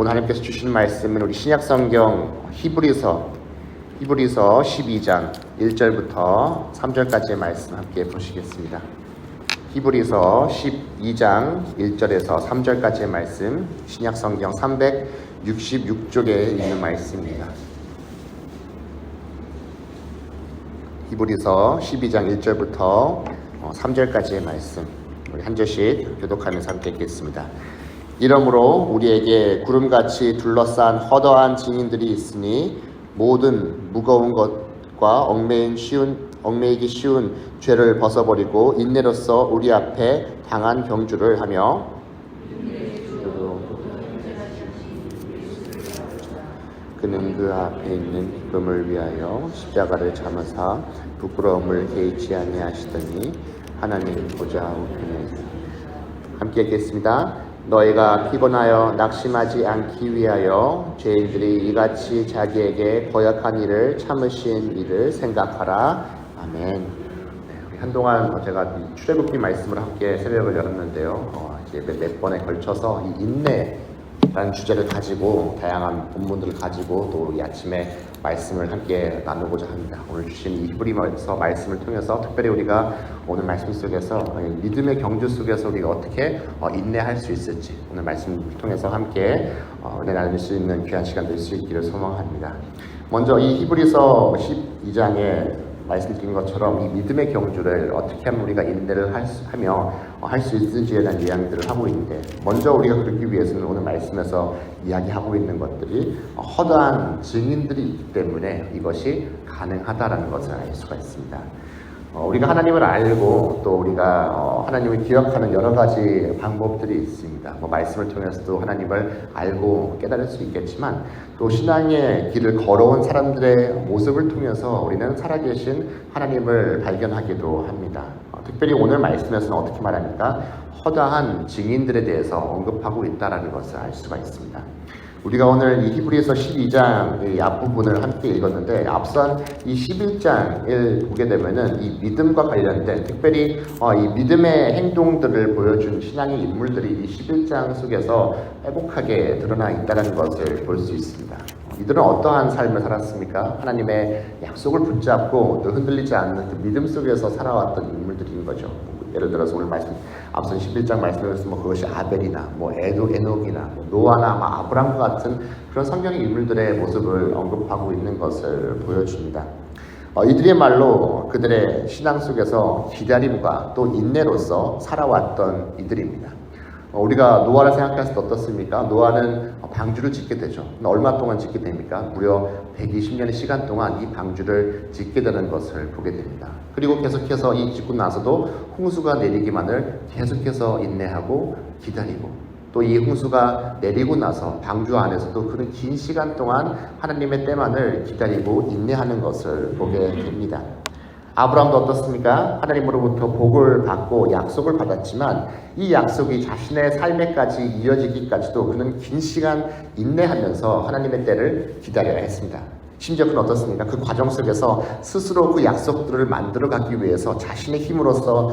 오늘 하나님께서 주시는 말씀은 우리 신약성경 히브리서 12장 1절부터 3절까지의 말씀 함께 보시겠습니다. 히브리서 12장 1절에서 3절까지의 말씀, 신약성경 366쪽에 있는 말씀입니다. 히브리서 12장 1절부터 3절까지의 말씀, 우리 한 절씩 교독하면서 함께 읽겠습니다. 이러므로 우리에게 구름같이 둘러싼 허다한 증인들이 있으니 모든 무거운 것과 얽매이기 쉬운 죄를 벗어버리고 인내로써 우리 앞에 당한 경주를 하며 그는 그 앞에 있는 기쁨을 위하여 십자가를 참으사 부끄러움을 개의치 아니하시더니 하나님 보좌 우편에 함께 읽겠습니다. 너희가 피곤하여 낙심하지 않기 위하여 죄인들이 이같이 자기에게 거역한 일을 참으신 일을 생각하라. 아멘. 우리 한동안 제가 출애굽기 말씀을 함께 새벽을 열었는데요. 이제 몇 번에 걸쳐서 이 인내라는 주제를 가지고 다양한 본문들을 가지고 또 이 아침에 말씀을 함께 나누고자 합니다. 오늘 주신 이 히브리서 말씀을 통해서 특별히 우리가 오늘 말씀 속에서 믿음의 경주 속에서 우리가 어떻게 인내할 수 있을지 오늘 말씀을 통해서 함께 은혜 나눌 수 있는 귀한 시간 될 수 있기를 소망합니다. 먼저 이 히브리서 12장에 말씀드린 것처럼 이 믿음의 경주를 어떻게 하면 우리가 인내를 하며 할 수 있을지에 대한 이야기들을 하고 있는데, 먼저 우리가 그러기 위해서는 오늘 말씀에서 이야기하고 있는 것들이 허다한 증인들이 있기 때문에 이것이 가능하다라는 것을 알 수가 있습니다. 우리가 하나님을 알고 또 우리가 하나님을 기억하는 여러 가지 방법들이 있습니다. 말씀을 통해서도 하나님을 알고 깨달을 수 있겠지만 또 신앙의 길을 걸어온 사람들의 모습을 통해서 우리는 살아계신 하나님을 발견하기도 합니다. 특별히 오늘 말씀에서는 어떻게 말합니까? 허다한 증인들에 대해서 언급하고 있다는 것을 알 수가 있습니다. 우리가 오늘 이 히브리서 12장 앞부분을 함께 읽었는데, 앞선 이 11장을 보게 되면은 이 믿음과 관련된 특별히 이 믿음의 행동들을 보여준 신앙의 인물들이 이 11장 속에서 빼곡하게 드러나 있다는 것을 볼 수 있습니다. 이들은 어떠한 삶을 살았습니까? 하나님의 약속을 붙잡고 또 흔들리지 않는 그 믿음 속에서 살아왔던 인물들인 거죠. 예를 들어서 오늘 말씀 앞선 11장 말씀에서 그것이 아벨이나 에녹이나 노아나 아브람과 같은 그런 성경의 인물들의 모습을 언급하고 있는 것을 보여줍니다. 이들의 말로 그들의 신앙 속에서 기다림과 또 인내로서 살아왔던 이들입니다. 우리가 노아를 생각했을 때 어떻습니까? 노아는 방주를 짓게 되죠. 얼마 동안 짓게 됩니까? 무려 120년의 시간 동안 이 방주를 짓게 되는 것을 보게 됩니다. 그리고 계속해서 이 짓고 나서도 홍수가 내리기만을 계속해서 인내하고 기다리고, 또 이 홍수가 내리고 나서 방주 안에서도 그런 긴 시간 동안 하나님의 때만을 기다리고 인내하는 것을 보게 됩니다. 아브라함도 어떻습니까? 하나님으로부터 복을 받고 약속을 받았지만 이 약속이 자신의 삶에까지 이어지기까지도 그는 긴 시간 인내하면서 하나님의 때를 기다려야 했습니다. 심지어 그는 어떻습니까? 그 과정 속에서 스스로 그 약속들을 만들어가기 위해서 자신의 힘으로써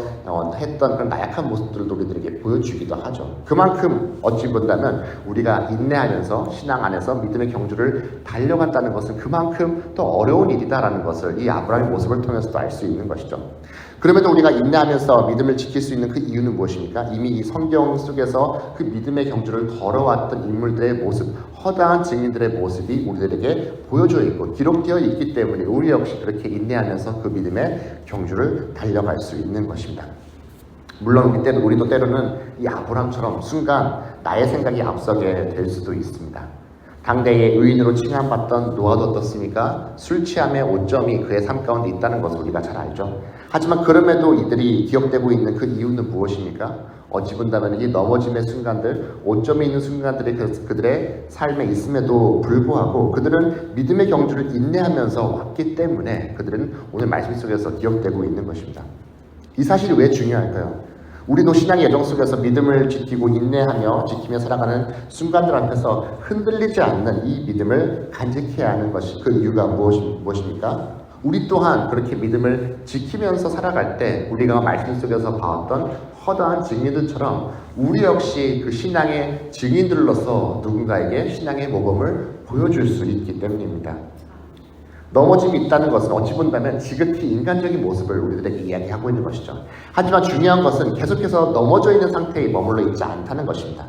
했던 그런 나약한 모습들을 우리들에게 보여주기도 하죠. 그만큼 어찌 본다면 우리가 인내하면서 신앙 안에서 믿음의 경주를 달려간다는 것은 그만큼 또 어려운 일이다라는 것을 이 아브라함의 모습을 통해서도 알 수 있는 것이죠. 그럼에도 우리가 인내하면서 믿음을 지킬 수 있는 그 이유는 무엇입니까? 이미 이 성경 속에서 그 믿음의 경주를 걸어왔던 인물들의 모습, 허다한 증인들의 모습이 우리들에게 보여져 있고 기록되어 있기 때문에 우리 역시 그렇게 인내하면서 그 믿음의 경주를 달려갈 수 있는 것입니다. 물론 우리도 때로는 이 아브라함처럼 순간 나의 생각이 앞서게 될 수도 있습니다. 당대의 의인으로 칭함받던 노아도 어떻습니까? 술 취함의 오점이 그의 삶 가운데 있다는 것을 우리가 잘 알죠. 하지만 그럼에도 이들이 기억되고 있는 그 이유는 무엇입니까? 어찌 본다면 이 넘어짐의 순간들, 오점이 있는 순간들이 그들의 삶에 있음에도 불구하고 그들은 믿음의 경주를 인내하면서 왔기 때문에 그들은 오늘 말씀 속에서 기억되고 있는 것입니다. 이 사실이 왜 중요할까요? 우리도 신앙의 여정 속에서 믿음을 지키고 인내하며 지키며 살아가는 순간들 앞에서 흔들리지 않는 이 믿음을 간직해야 하는 것이 그 이유가 무엇입니까? 우리 또한 그렇게 믿음을 지키면서 살아갈 때 우리가 말씀 속에서 봐왔던 허다한 증인들처럼 우리 역시 그 신앙의 증인들로서 누군가에게 신앙의 모범을 보여줄 수 있기 때문입니다. 넘어짐이 있다는 것은 어찌 본다면 지극히 인간적인 모습을 우리들에게 이야기하고 있는 것이죠. 하지만 중요한 것은 계속해서 넘어져 있는 상태에 머물러 있지 않다는 것입니다.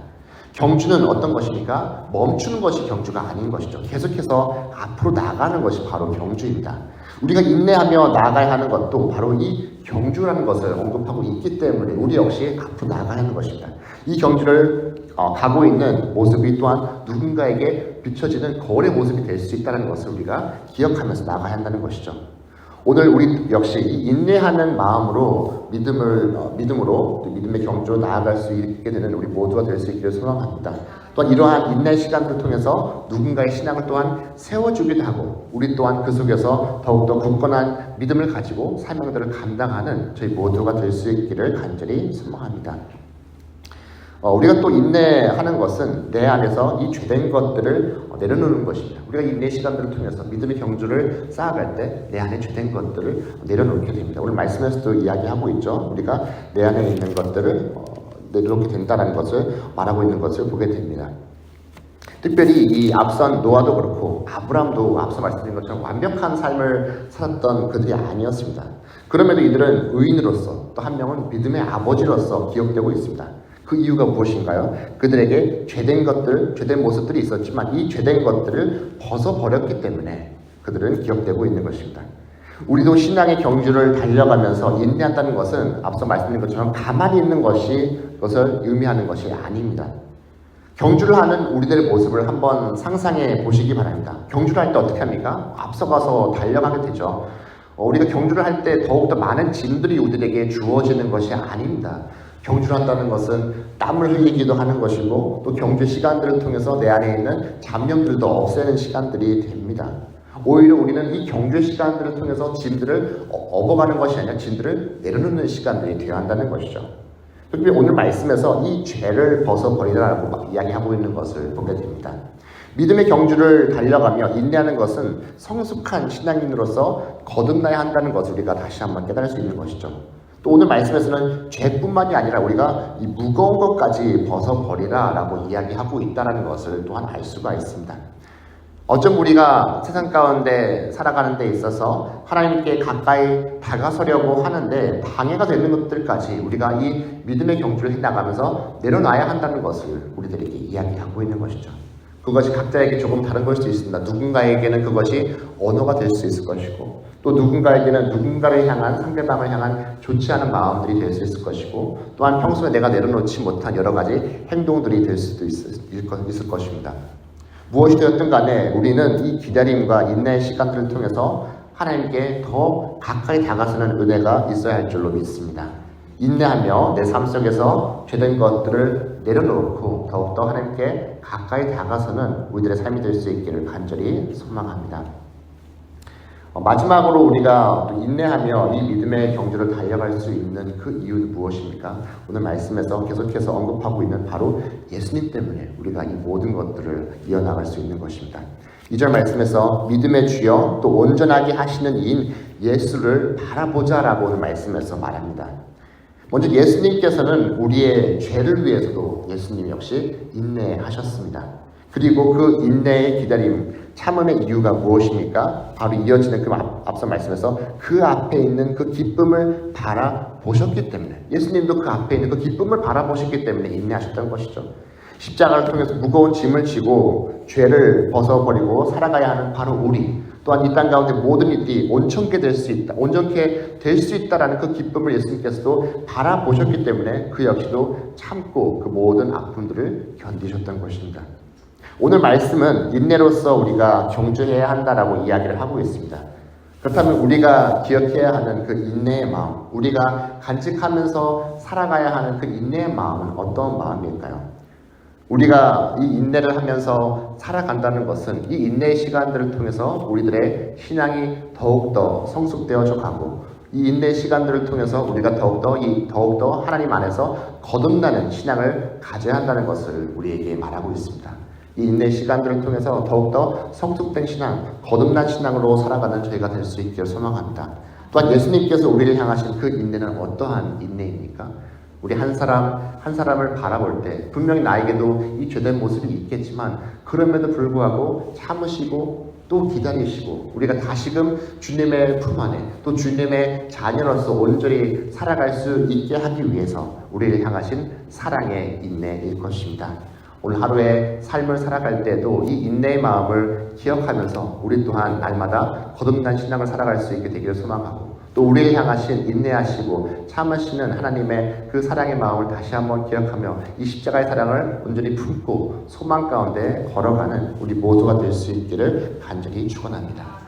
경주는 어떤 것입니까? 멈추는 것이 경주가 아닌 것이죠. 계속해서 앞으로 나가는 것이 바로 경주입니다. 우리가 인내하며 나아가야 하는 것도 바로 이 경주라는 것을 언급하고 있기 때문에 우리 역시 앞으로 나아가야 하는 것입니다. 이 경주를 가고 있는 모습이 또한 누군가에게 비춰지는 거울의 모습이 될 수 있다는 것을 우리가 기억하면서 나아가야 한다는 것이죠. 오늘 우리 역시 이 인내하는 마음으로 믿음으로 믿음의 경주로 나아갈 수 있게 되는 우리 모두가 될 수 있기를 소망합니다. 또한 이러한 인내 시간들을 통해서 누군가의 신앙을 또한 세워주기도 하고 우리 또한 그 속에서 더욱더 굳건한 믿음을 가지고 사명들을 감당하는 저희 모두가 될 수 있기를 간절히 소망합니다. 우리가 또 인내하는 것은 내 안에서 이 죄된 것들을 내려놓는 것입니다. 우리가 인내 시간들을 통해서 믿음의 경주를 쌓아갈 때 내 안에 죄된 것들을 내려놓게 됩니다. 오늘 말씀에서도 이야기하고 있죠. 우리가 내 안에 있는 것들을 내려놓게 된다는 것을 말하고 있는 것을 보게 됩니다. 특별히 이 앞선 노아도 그렇고 아브람도 앞서 말씀드린 것처럼 완벽한 삶을 살았던 그들이 아니었습니다. 그럼에도 이들은 의인으로서 또 한 명은 믿음의 아버지로서 기억되고 있습니다. 그 이유가 무엇인가요? 그들에게 죄된 것들, 죄된 모습들이 있었지만 이 죄된 것들을 벗어버렸기 때문에 그들은 기억되고 있는 것입니다. 우리도 신앙의 경주를 달려가면서 인내한다는 것은 앞서 말씀드린 것처럼 가만히 있는 것을 의미하는 것이 아닙니다. 경주를 하는 우리들의 모습을 한번 상상해 보시기 바랍니다. 경주를 할 때 어떻게 합니까? 앞서가서 달려가게 되죠. 우리가 경주를 할 때 더욱더 많은 짐들이 우리에게 주어지는 것이 아닙니다. 경주를 한다는 것은 땀을 흘리기도 하는 것이고 또 경주 시간들을 통해서 내 안에 있는 잡념들도 없애는 시간들이 됩니다. 오히려 우리는 이 경주 시간들을 통해서 짐들을 업어가는 것이 아니라 짐들을 내려놓는 시간들이 되어야 한다는 것이죠. 특별히 오늘 말씀에서 이 죄를 벗어버리라고 이야기하고 있는 것을 보게 됩니다. 믿음의 경주를 달려가며 인내하는 것은 성숙한 신앙인으로서 거듭나야 한다는 것을 우리가 다시 한번 깨달을 수 있는 것이죠. 또 오늘 말씀에서는 죄뿐만이 아니라 우리가 이 무거운 것까지 벗어버리라 라고 이야기하고 있다는 것을 또한 알 수가 있습니다. 어쩜 우리가 세상 가운데 살아가는 데 있어서 하나님께 가까이 다가서려고 하는데 방해가 되는 것들까지 우리가 이 믿음의 경주를 해나가면서 내려놔야 한다는 것을 우리들에게 이야기하고 있는 것이죠. 그것이 각자에게 조금 다른 걸 수 있습니다. 누군가에게는 그것이 언어가 될 수 있을 것이고 또 누군가에게는 누군가를 향한 상대방을 향한 좋지 않은 마음들이 될 수 있을 것이고 또한 평소에 내가 내려놓지 못한 여러 가지 행동들이 될 수도 있을 것입니다. 무엇이 되었든 간에 우리는 이 기다림과 인내의 시간들을 통해서 하나님께 더 가까이 다가서는 은혜가 있어야 할 줄로 믿습니다. 인내하며 내 삶 속에서 죄된 것들을 내려놓고 더욱더 하나님께 가까이 다가서는 우리들의 삶이 될 수 있기를 간절히 소망합니다. 마지막으로 우리가 또 인내하며 이 믿음의 경주를 달려갈 수 있는 그 이유는 무엇입니까? 오늘 말씀에서 계속해서 언급하고 있는 바로 예수님 때문에 우리가 이 모든 것들을 이어나갈 수 있는 것입니다. 2절 말씀에서 믿음의 주여 또 온전하게 하시는 이인 예수를 바라보자라고 오늘 말씀에서 말합니다. 먼저 예수님께서는 우리의 죄를 위해서도 예수님 역시 인내하셨습니다. 그리고 그 인내의 기다림, 참음의 이유가 무엇입니까? 바로 이어지는 그 앞서 말씀에서 그 앞에 있는 그 기쁨을 바라보셨기 때문에 예수님도 그 앞에 있는 그 기쁨을 바라보셨기 때문에 인내하셨던 것이죠. 십자가를 통해서 무거운 짐을 지고 죄를 벗어버리고 살아가야 하는 바로 우리 또한 이 땅 가운데 모든 일이 온전케 될 수 있다라는 그 기쁨을 예수님께서도 바라보셨기 때문에 그 역시도 참고 그 모든 아픔들을 견디셨던 것입니다. 오늘 말씀은 인내로서 우리가 경주해야 한다라고 이야기를 하고 있습니다. 그렇다면 우리가 기억해야 하는 그 인내의 마음, 우리가 간직하면서 살아가야 하는 그 인내의 마음은 어떤 마음일까요? 우리가 이 인내를 하면서 살아간다는 것은 이 인내의 시간들을 통해서 우리들의 신앙이 더욱더 성숙되어져 가고 이 인내의 시간들을 통해서 우리가 더욱더 하나님 안에서 거듭나는 신앙을 가져야 한다는 것을 우리에게 말하고 있습니다. 이 인내 시간들을 통해서 더욱더 성숙된 신앙, 거듭난 신앙으로 살아가는 저희가 될 수 있기를 소망합니다. 또한 예수님께서 우리를 향하신 그 인내는 어떠한 인내입니까? 우리 한 사람을 바라볼 때 분명히 나에게도 이 죄된 모습이 있겠지만 그럼에도 불구하고 참으시고 또 기다리시고 우리가 다시금 주님의 품 안에 또 주님의 자녀로서 온전히 살아갈 수 있게 하기 위해서 우리를 향하신 사랑의 인내일 것입니다. 오늘 하루의 삶을 살아갈 때도 이 인내의 마음을 기억하면서 우리 또한 날마다 거듭난 신앙을 살아갈 수 있게 되기를 소망하고 또 우리를 향하신 인내하시고 참으시는 하나님의 그 사랑의 마음을 다시 한번 기억하며 이 십자가의 사랑을 온전히 품고 소망 가운데 걸어가는 우리 모두가 될 수 있기를 간절히 축원합니다.